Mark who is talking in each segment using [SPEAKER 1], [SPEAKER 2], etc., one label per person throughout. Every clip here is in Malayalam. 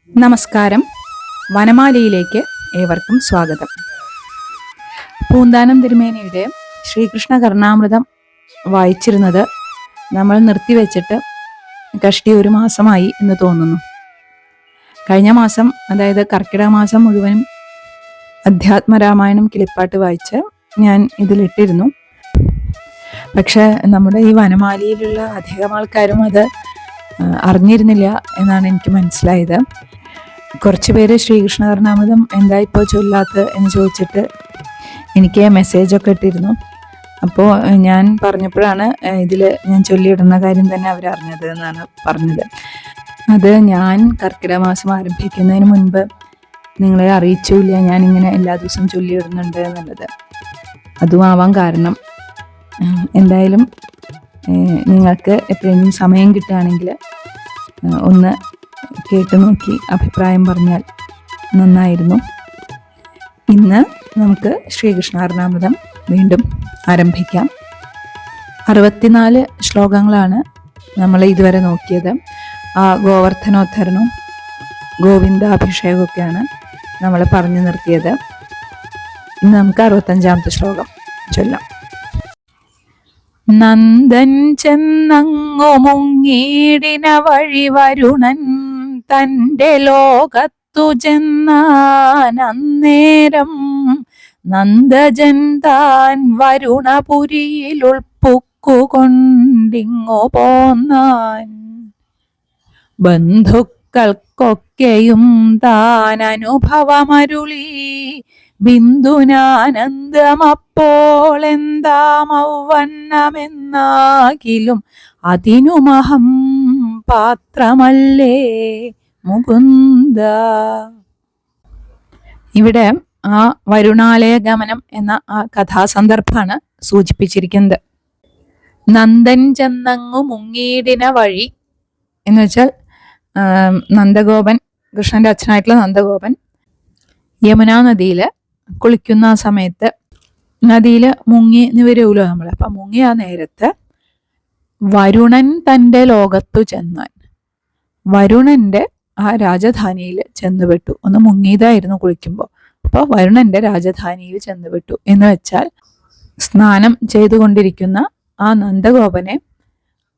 [SPEAKER 1] നമസ്കാരം. വനമാലയിലേക്ക് ഏവർക്കും സ്വാഗതം. പൂന്താനം തിരുമേനിയുടെ ശ്രീകൃഷ്ണ കർണാമൃതം വായിച്ചിരുന്നത് നമ്മൾ നിർത്തിവെച്ചിട്ട് കഷ്ടി 1 മാസമായി എന്ന് തോന്നുന്നു. കഴിഞ്ഞ മാസം, അതായത് കർക്കിടക മാസം മുഴുവനും അധ്യാത്മരാമായണം കിളിപ്പാട്ട് വായിച്ച് ഞാൻ ഇതിലിട്ടിരുന്നു. പക്ഷെ നമ്മുടെ ഈ വനമാലയിലുള്ള അധികം ആൾക്കാരും അത് അറിഞ്ഞിരുന്നില്ല എന്നാണ് എനിക്ക് മനസ്സിലായത്. കുറച്ച് പേര് ശ്രീകൃഷ്ണ കർണാമൃതം എന്താ ഇപ്പോൾ ചൊല്ലാത്ത എന്ന് ചോദിച്ചിട്ട് എനിക്ക് മെസ്സേജൊക്കെ ഇട്ടിരുന്നു. അപ്പോൾ ഞാൻ പറഞ്ഞപ്പോഴാണ് ഇതിൽ ഞാൻ ചൊല്ലിയിടുന്ന കാര്യം തന്നെ അവരറിഞ്ഞത് എന്നാണ് പറഞ്ഞത്. അത് ഞാൻ കർക്കിടക മാസം ആരംഭിക്കുന്നതിന് മുൻപ് നിങ്ങളെ അറിയിച്ചില്ല ഞാനിങ്ങനെ എല്ലാ ദിവസവും ചൊല്ലിയിടുന്നുണ്ട് എന്നുള്ളത്. അതും ആവാൻ കാരണം, എന്തായാലും നിങ്ങൾക്ക് എപ്പോഴെങ്കിലും സമയം കിട്ടുകയാണെങ്കിൽ ഒന്ന് കേട്ടു നോക്കി അഭിപ്രായം പറഞ്ഞാൽ നന്നായിരുന്നു. ഇന്ന് നമുക്ക് ശ്രീകൃഷ്ണ കർണാമൃതം വീണ്ടും ആരംഭിക്കാം. 64 ശ്ലോകങ്ങളാണ് നമ്മൾ ഇതുവരെ നോക്കിയത്. ആ ഗോവർദ്ധനോദ്ധരണവും ഗോവിന്ദാഭിഷേകമൊക്കെയാണ് നമ്മൾ പറഞ്ഞു നിർത്തിയത്. ഇന്ന് നമുക്ക് 65ാമത്തെ ശ്ലോകം ചൊല്ലാം. നന്ദൻ ചെന്നങ്ങു മുങ്ങീടിന വഴി വരുണൻ തൻ്റെ ലോകത്തു ചെന്നാനന്നേരം നന്ദജൻ താൻ വരുണപുരിയിൽ ഉൾപ്പുക്കുകൊണ്ടിങ്ങു പോന്നാൻ. ബന്ധുക്കൾക്കൊക്കെയും താൻ അനുഭവമരുളി ബിന്ദുനാനന്ദമപ്പോൾ എന്താമൗവണ്ണമെന്നാകിലും അതിനുമഹം പാത്രമല്ലേ മുകുന്ദ. ഇവിടെ ആ വരുണാലയ ഗമനം എന്ന ആ കഥാസന്ദർഭമാണ് സൂചിപ്പിച്ചിരിക്കുന്നത്. നന്ദൻ ചെന്നങ്ങു മുങ്ങീടിന വഴി എന്ന് വെച്ചാൽ നന്ദഗോപൻ, കൃഷ്ണന്റെ അച്ഛനായിട്ടുള്ള നന്ദഗോപൻ യമുനാ നദിയിൽ കുളിക്കുന്ന ആ സമയത്ത് നദിയിൽ മുങ്ങി നിവരുമല്ലോ നമ്മൾ. അപ്പം മുങ്ങി ആ നേരത്ത് വരുണൻ തൻ്റെ ലോകത്തു ചെന്നാൻ, വരുണന്റെ ആ രാജധാനിയിൽ ചെന്നുപെട്ടു. ഒന്ന് മുങ്ങിയതായിരുന്നു കുളിക്കുമ്പോൾ. അപ്പോൾ വരുണന്റെ രാജധാനിയിൽ ചെന്നുപെട്ടു എന്ന് വെച്ചാൽ സ്നാനം ചെയ്തുകൊണ്ടിരിക്കുന്ന ആ നന്ദഗോപനെ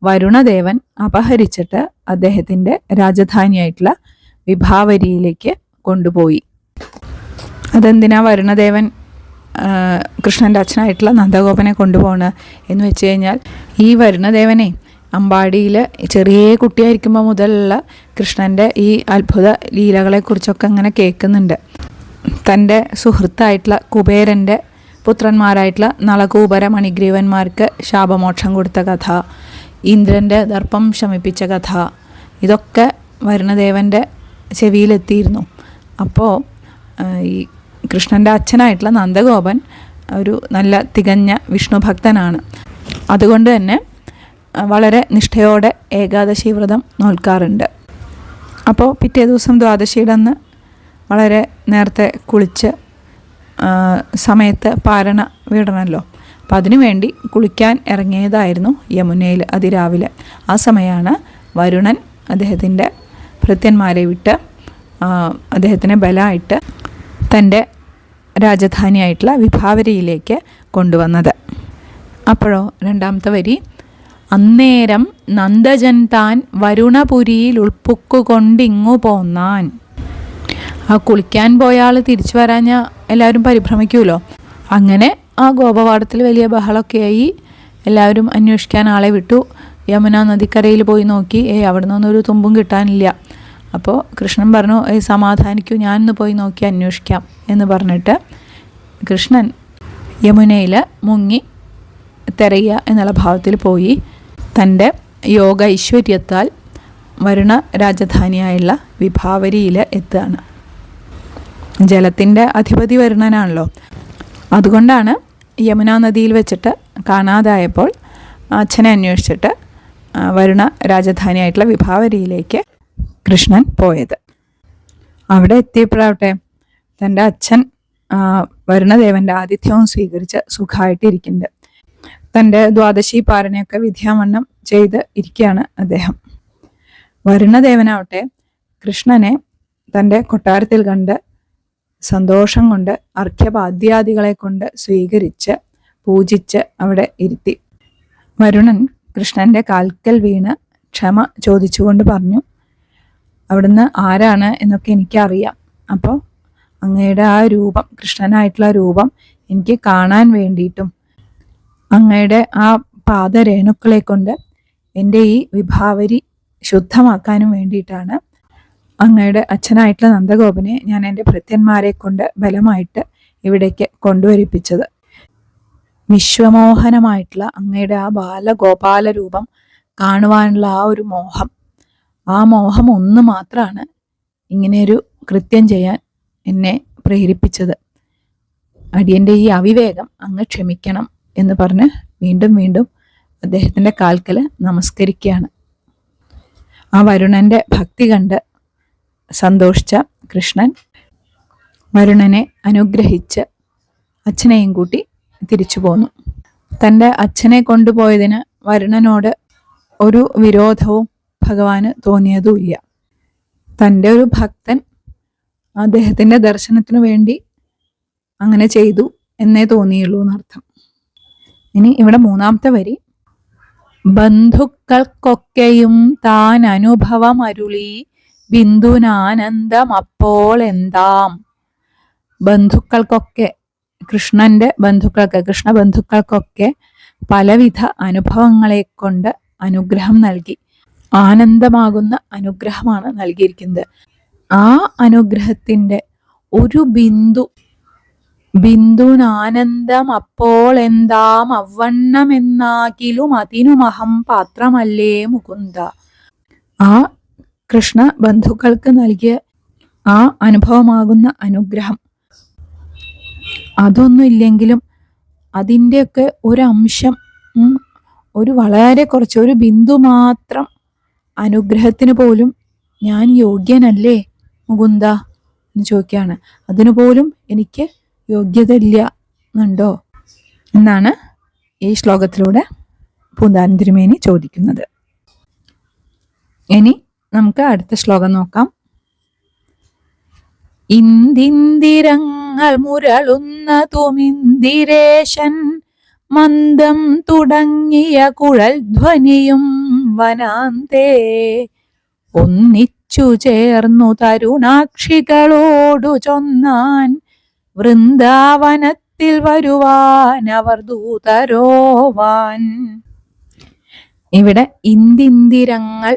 [SPEAKER 1] വരുണദേവൻ അപഹരിച്ചിട്ട് അദ്ദേഹത്തിൻ്റെ രാജധാനിയായിട്ടുള്ള വിഭാവരിയിലേക്ക് കൊണ്ടുപോയി. അതെന്തിനാ വരുണദേവൻ കൃഷ്ണൻ്റെ അച്ഛനായിട്ടുള്ള നന്ദഗോപനെ കൊണ്ടുപോകണത് എന്ന് വെച്ച് കഴിഞ്ഞാൽ, ഈ വരുണദേവനെ അമ്പാടിയിൽ ചെറിയ കുട്ടിയായിരിക്കുമ്പോൾ മുതലുള്ള കൃഷ്ണൻ്റെ ഈ അത്ഭുത ലീലകളെക്കുറിച്ചൊക്കെ അങ്ങനെ കേൾക്കുന്നുണ്ട്. തൻ്റെ സുഹൃത്തായിട്ടുള്ള കുബേരൻ്റെ പുത്രന്മാരായിട്ടുള്ള നളകൂബര മണിഗ്രീവന്മാർക്ക് ശാപമോക്ഷം കൊടുത്ത കഥ, ഇന്ദ്രൻ്റെ ദർപ്പം ശമിപ്പിച്ച കഥ, ഇതൊക്കെ വരുണദേവൻ്റെ ചെവിയിലെത്തിയിരുന്നു. അപ്പോൾ ഈ കൃഷ്ണൻ്റെ അച്ഛനായിട്ടുള്ള നന്ദഗോപൻ ഒരു നല്ല തികഞ്ഞ വിഷ്ണു ഭക്തനാണ്. അതുകൊണ്ട് തന്നെ വളരെ നിഷ്ഠയോടെ ഏകാദശി വ്രതം നോൽക്കാറുണ്ട്. അപ്പോൾ പിറ്റേ ദിവസം ദ്വാദശിയുടെ അന്ന് വളരെ നേരത്തെ കുളിച്ച് സമയത്ത് പാരണ വീടണമല്ലോ. അപ്പം അതിനുവേണ്ടി കുളിക്കാൻ ഇറങ്ങിയതായിരുന്നു യമുനയിൽ അതിരാവിലെ. ആ സമയമാണ് വരുണൻ അദ്ദേഹത്തിൻ്റെ ഭൃത്യന്മാരെ വിട്ട് അദ്ദേഹത്തിനെ ബലമായിട്ട് തൻ്റെ രാജധാനിയായിട്ടുള്ള വിഭാവരിയിലേക്ക് കൊണ്ടുവന്നത്. അപ്പോഴോ 2ാമത്തെ വരി, അന്നേരം നന്ദജൻ താൻ വരുണപുരിയിൽ ഉൾപ്പുക്കുകൊണ്ടിങ്ങു പോന്നാൻ. ആ കുളിക്കാൻ പോയ ആൾ തിരിച്ചു വരാഞ്ഞാൽ എല്ലാവരും പരിഭ്രമിക്കുമല്ലോ. അങ്ങനെ ആ ഗോപവാടത്തിൽ വലിയ ബഹളമൊക്കെയായി. എല്ലാവരും അന്വേഷിക്കാൻ ആളെ വിട്ടു. യമുന നദിക്കരയിൽ പോയി നോക്കി, അവിടെ നിന്നൊരു തുമ്പും കിട്ടാനില്ല. അപ്പോൾ കൃഷ്ണൻ പറഞ്ഞു, സമാധാനിക്കൂ, ഞാനൊന്ന് പോയി നോക്കി അന്വേഷിക്കാം എന്ന് പറഞ്ഞിട്ട് കൃഷ്ണൻ യമുനയിൽ മുങ്ങി തിരയുക എന്നുള്ള ഭാവത്തിൽ പോയി തൻ്റെ യോഗ ഐശ്വര്യത്താൽ വരുണ രാജധാനിയായുള്ള വിഭാവരിയിൽ എത്തുകയാണ്. ജലത്തിൻ്റെ അധിപതി വരുണനാണല്ലോ. അതുകൊണ്ടാണ് യമുനാ നദിയിൽ വെച്ചിട്ട് കാണാതായപ്പോൾ അച്ഛനെ അന്വേഷിച്ചിട്ട് വരുണ രാജധാനിയായിട്ടുള്ള വിഭാവരിയിലേക്ക് കൃഷ്ണൻ പോയത്. അവിടെ എത്തിയപ്പോഴാവട്ടെ തൻ്റെ അച്ഛൻ വരുണദേവൻ്റെ ആതിഥ്യവും സ്വീകരിച്ച് സുഖമായിട്ടിരിക്കുന്നുണ്ട്. തൻ്റെ ദ്വാദശി പാരണയൊക്കെ വിദ്യാവണ്ണം ചെയ്ത് ഇരിക്കുകയാണ് അദ്ദേഹം. വരുണദേവനാവട്ടെ കൃഷ്ണനെ തൻ്റെ കൊട്ടാരത്തിൽ കണ്ട് സന്തോഷം കൊണ്ട് അർഘ്യപാദ്യാദികളെ കൊണ്ട് സ്വീകരിച്ച് പൂജിച്ച് അവിടെ ഇരുത്തി. വരുണൻ കൃഷ്ണന്റെ കാൽക്കൽ വീണ് ക്ഷമ ചോദിച്ചുകൊണ്ട് പറഞ്ഞു, അവിടുന്ന് ആരാണ് എന്നൊക്കെ എനിക്കറിയാം. അപ്പോൾ അങ്ങയുടെ ആ രൂപം, കൃഷ്ണനായിട്ടുള്ള രൂപം എനിക്ക് കാണാൻ വേണ്ടിയിട്ടും അങ്ങയുടെ ആ പാദരേണുക്കളെ കൊണ്ട് എൻ്റെ ഈ വിഭാവരി ശുദ്ധമാക്കാനും വേണ്ടിയിട്ടാണ് അങ്ങയുടെ അച്ഛനായിട്ടുള്ള നന്ദഗോപനെ ഞാൻ എൻ്റെ ഭൃത്യന്മാരെ കൊണ്ട് ബലമായിട്ട് ഇവിടേക്ക് കൊണ്ടുവരിപ്പിച്ചത്. വിശ്വമോഹനമായിട്ടുള്ള അങ്ങയുടെ ആ ബാലഗോപാല രൂപം കാണുവാനുള്ള ആ ഒരു മോഹം, ആ മോഹം ഒന്ന് മാത്രമാണ് ഇങ്ങനെയൊരു കൃത്യം ചെയ്യാൻ എന്നെ പ്രേരിപ്പിച്ചത്. അടിയൻ്റെ ഈ അവിവേകം അങ്ങ് ക്ഷമിക്കണം എന്ന് പറഞ്ഞ് വീണ്ടും വീണ്ടും അദ്ദേഹത്തിൻ്റെ കാൽക്കൽ നമസ്കരിക്കുകയാണ്. ആ വരുണന്റെ ഭക്തി കണ്ട് സന്തോഷിച്ച കൃഷ്ണൻ വരുണനെ അനുഗ്രഹിച്ച് അച്ഛനെയും കൂട്ടി തിരിച്ചു പോന്നു. തൻ്റെ അച്ഛനെ കൊണ്ടുപോയതിന് വരുണനോട് ഒരു വിരോധവും ഭഗവാന് തോന്നിയതുമില്ല. തൻ്റെ ഒരു ഭക്തൻ അദ്ദേഹത്തിൻ്റെ ദർശനത്തിനു വേണ്ടി അങ്ങനെ ചെയ്തു എന്നേ തോന്നിയുള്ളൂ എന്നർത്ഥം. ഇനി ഇവിടെ മൂന്നാമത്തെ വരി, ബന്ധുക്കൾക്കൊക്കെയും താൻ അനുഭവം അരുളി ബിന്ദുനാനന്ദം അപ്പോൾ എന്താം. ബന്ധുക്കൾക്കൊക്കെ, കൃഷ്ണന്റെ ബന്ധുക്കൾക്ക്, കൃഷ്ണ ബന്ധുക്കൾക്കൊക്കെ പലവിധ അനുഭവങ്ങളെ കൊണ്ട് അനുഗ്രഹം നൽകി. ആനന്ദമാകുന്ന അനുഗ്രഹമാണ് നൽകിയിരിക്കുന്നത്. ആ അനുഗ്രഹത്തിൻ്റെ ഒരു ബിന്ദുനാനന്ദം അപ്പോൾ എന്താം അവണ്ണമെന്നാകിലും അതിനുമഹം പാത്രമല്ലേ മുകുന്ദ. ആ കൃഷ്ണ ബന്ധുക്കൾക്ക് നൽകിയ ആ അനുഭവമാകുന്ന അനുഗ്രഹം അതൊന്നും ഇല്ലെങ്കിലും അതിൻ്റെയൊക്കെ ഒരംശം, ഒരു വളരെ കുറച്ച്, ഒരു ബിന്ദു മാത്രം അനുഗ്രഹത്തിന് പോലും ഞാൻ യോഗ്യനല്ലേ മുകുന്ദ എന്ന് ചോദിക്കുകയാണ്. അതിനു പോലും എനിക്ക് യോഗ്യത ഇല്ല എന്നുണ്ടോ എന്നാണ് ഈ ശ്ലോകത്തിലൂടെ പൂന്താനം തിരുമേനി ചോദിക്കുന്നത്. ഇനി നമുക്ക് അടുത്ത ശ്ലോകം നോക്കാം. ഇന്ദിന്ദിരങ്ങൾ മുരളുന്ന തുമിന്ദിരേശൻ മന്ദം തുടങ്ങിയ കുഴൽ ധ്വനിയും വനാന്തേ ഒന്നിച്ചു ചേർന്നു തരുണാക്ഷികളോടു ചൊന്നാൻ വൃന്ദാവനത്തിൽ വരുവാൻ അവർ ദൂതരോവാൻ. ഇവിടെ ഇന്ദിന്ദിരങ്ങൾ,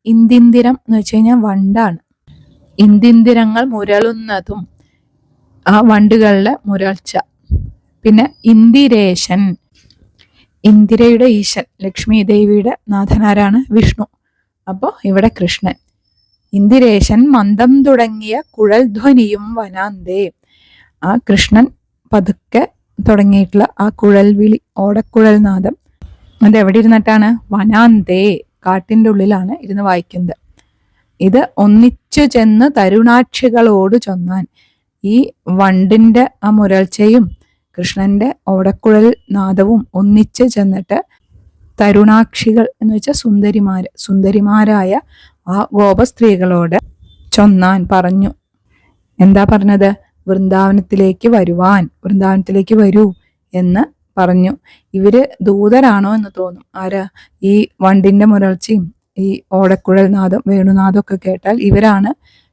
[SPEAKER 1] ഇന്ദിന്ദിരം എന്ന് വെച്ച് കഴിഞ്ഞാൽ വണ്ടാണ്. ഇന്ദിന്ദിരങ്ങൾ മുരളുന്നതും ആ വണ്ടുകളുടെ മുരൾച്ച. പിന്നെ ഇന്ദിരേശൻ, ഇന്ദിരയുടെ ഈശൻ, ലക്ഷ്മി ദേവിയുടെ നാഥനാരാണ്? വിഷ്ണു. അപ്പോൾ ഇവിടെ കൃഷ്ണൻ. ഇന്ദിരേശൻ മന്ദം തുടങ്ങിയ കുഴൽ ധ്വനിയും വനാന്തേ. ആ കൃഷ്ണൻ പതുക്കെ തുടങ്ങിയിട്ടുള്ള ആ കുഴൽ വിളി, ഓടക്കുഴൽ നാദം, അതെവിടെ ഇരുന്നിട്ടാണ്? വനാന്തേ, കാട്ടിൻ്റെ ഉള്ളിലാണ് ഇരുന്ന് വായിക്കുന്നത്. ഇത് ഒന്നിച്ചു ചെന്ന് തരുണാക്ഷികളോട് ചൊന്നാൻ. ഈ വണ്ടിൻ്റെ ആ മുരൾച്ചയും കൃഷ്ണന്റെ ഓടക്കുഴൽ നാദവും ഒന്നിച്ച് ചെന്നിട്ട് തരുണാക്ഷികൾ എന്ന് വെച്ചാൽ സുന്ദരിമാരായ ആ ഗോപസ്ത്രീകളോട് ചൊന്നാൻ പറഞ്ഞു. എന്താ പറഞ്ഞത്? വൃന്ദാവനത്തിലേക്ക് വരുവാൻ, വൃന്ദാവനത്തിലേക്ക് വരൂ എന്ന് പറഞ്ഞു. ഇവര് ദൂതരാണോ എന്ന് തോന്നും. ആരാ? ഈ വണ്ടിന്റെ മുരൾച്ചയും ഈ ഓടക്കുഴൽ നാദം, വേണുനാദം ഒക്കെ കേട്ടാൽ ഇവരാണ്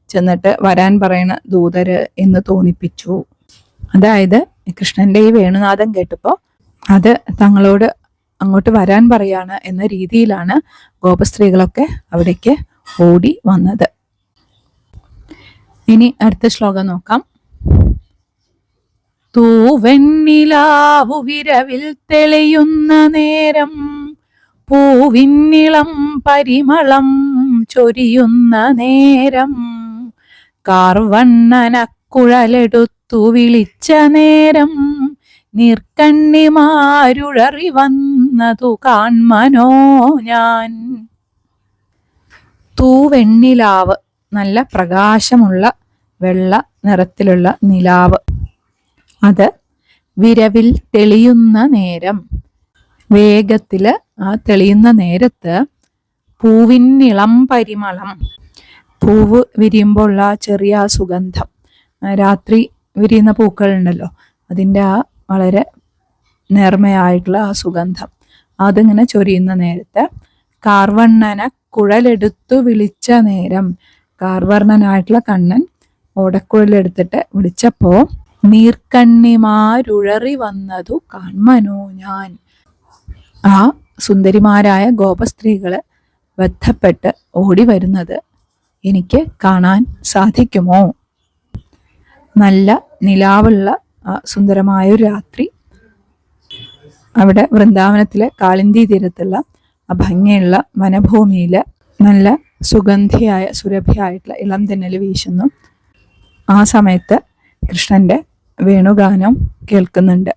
[SPEAKER 1] ചെന്നിട്ട് വരാൻ പറയുന്ന ദൂതര് എന്ന് തോന്നിപ്പിച്ചു. അതായത് കൃഷ്ണന്റെ ഈ വേണുനാദം കേട്ടപ്പോൾ അത് തങ്ങളോട് അങ്ങോട്ട് വരാൻ പറയാണ് എന്ന രീതിയിലാണ് ഗോപസ്ത്രീകളൊക്കെ അവിടേക്ക് ഓടി വന്നത്. ഇനി അടുത്ത ശ്ലോകം നോക്കാം. തൂവെണ്ണിലാവു വിരവിൽ തെളിയുന്ന നേരം പൂവിന്നിളം പരിമളം ചൊരിയുന്ന നേരം കാർവണ്ണനക്കുഴലെടുത്തു വിളിച്ച നേരം നീർക്കണ്ണിമാരുഴറി വന്നതു കാൺമനോ ഞാൻ. തൂവെണ്ണിലാവ്, നല്ല പ്രകാശമുള്ള വെള്ള നിറത്തിലുള്ള നിലാവ്. അത് വിരവിൽ തെളിയുന്ന നേരം, വേഗത്തില് ആ തെളിയുന്ന നേരത്ത് പൂവിന്നിളം പരിമളം, പൂവ് വിരിയുമ്പോൾ ഉള്ള ചെറിയ ആ സുഗന്ധം, രാത്രി വിരിയുന്ന പൂക്കളുണ്ടല്ലോ, അതിൻ്റെ ആ വളരെ നേർമയായിട്ടുള്ള ആ സുഗന്ധം അതിങ്ങനെ ചൊരിയുന്ന നേരത്ത് കാർവർണ്ണനെ കുഴലെടുത്തു വിളിച്ച നേരം, കാർവർണ്ണനായിട്ടുള്ള കണ്ണൻ ഓടക്കുഴലെടുത്തിട്ട് വിളിച്ചപ്പോൾ നീർക്കണ്ണിമാരുഴറി വന്നതു കാൺമനോ ഞാൻ. ആ സുന്ദരിമാരായ ഗോപസ്ത്രീകള് ബന്ധപ്പെട്ട് ഓടി വരുന്നത് എനിക്ക് കാണാൻ സാധിക്കുമോ? നല്ല നിലാവുള്ള സുന്ദരമായൊരു രാത്രി, അവിടെ വൃന്ദാവനത്തിലെ കാളിന്തി തീരത്തുള്ള ആ ഭംഗിയുള്ള വനഭൂമിയിൽ നല്ല സുഗന്ധിയായ സുരഭിയായിട്ടുള്ള ഇളം തെന്നൽ വീശുന്നു. ആ സമയത്ത് കൃഷ്ണന്റെ വേണുഗാനം കേൾക്കുന്നുണ്ട്.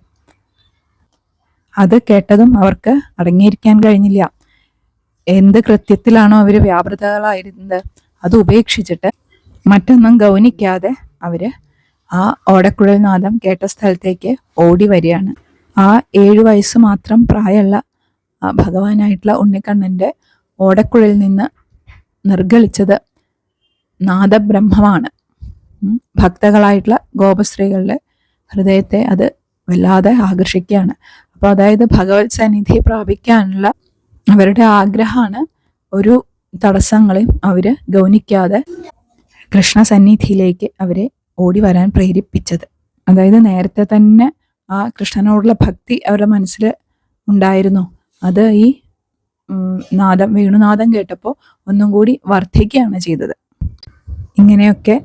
[SPEAKER 1] അത് കേട്ടതും അവർക്ക് അടങ്ങിയിരിക്കാൻ കഴിഞ്ഞില്ല. എന്ത് കൃത്യത്തിലാണോ അവർ വ്യാപൃതകളായിരുന്നത് അത് ഉപേക്ഷിച്ചിട്ട് മറ്റൊന്നും ഗൗനിക്കാതെ അവര് ആ ഓടക്കുഴൽ നാദം കേട്ട സ്ഥലത്തേക്ക് ഓടി വരികയാണ്. ആ 7 വയസ്സ് മാത്രം പ്രായമുള്ള ഭഗവാനായിട്ടുള്ള ഉണ്ണിക്കണ്ണൻ്റെ ഓടക്കുഴലിൽ നിന്ന് നിർഗളിച്ചത് നാദബ്രഹ്മമാണ്. ഭക്തകളായിട്ടുള്ള ഗോപസ്ത്രീകളുടെ ഹൃദയത്തെ അത് വല്ലാതെ ആകർഷിക്കുകയാണ്. അപ്പോൾ അതായത് ഭഗവത് സന്നിധി പ്രാപിക്കാനുള്ള അവരുടെ ആഗ്രഹമാണ് ഒരു തടസ്സങ്ങളെയും അവര് ഗൗനിക്കാതെ കൃഷ്ണസന്നിധിയിലേക്ക് അവരെ ഓടി വരാൻ പ്രേരിപ്പിച്ചത്. അതായത് നേരത്തെ തന്നെ ആ കൃഷ്ണനോടുള്ള ഭക്തി അവരുടെ മനസ്സിൽ ഉണ്ടായിരുന്നു. അത് ഈ വേണുനാദം കേട്ടപ്പോൾ ഒന്നും കൂടി വർദ്ധിക്കുകയാണ് ചെയ്തത്. ഇങ്ങനെയൊക്കെ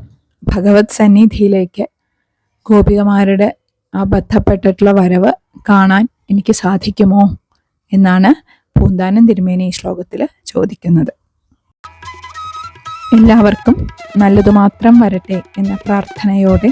[SPEAKER 1] ഭഗവത് സന്നിധിയിലേക്ക് ഗോപികമാരുടെ ആ ബന്ധപ്പെട്ടിട്ടുള്ള വരവ് കാണാൻ എനിക്ക് സാധിക്കുമോ എന്നാണ് പൂന്താനം തിരുമേനി ഈ ശ്ലോകത്തിൽ ചോദിക്കുന്നത്. എല്ലാവർക്കും നല്ലതു മാത്രം വരട്ടെ എന്ന പ്രാർത്ഥനയോടെ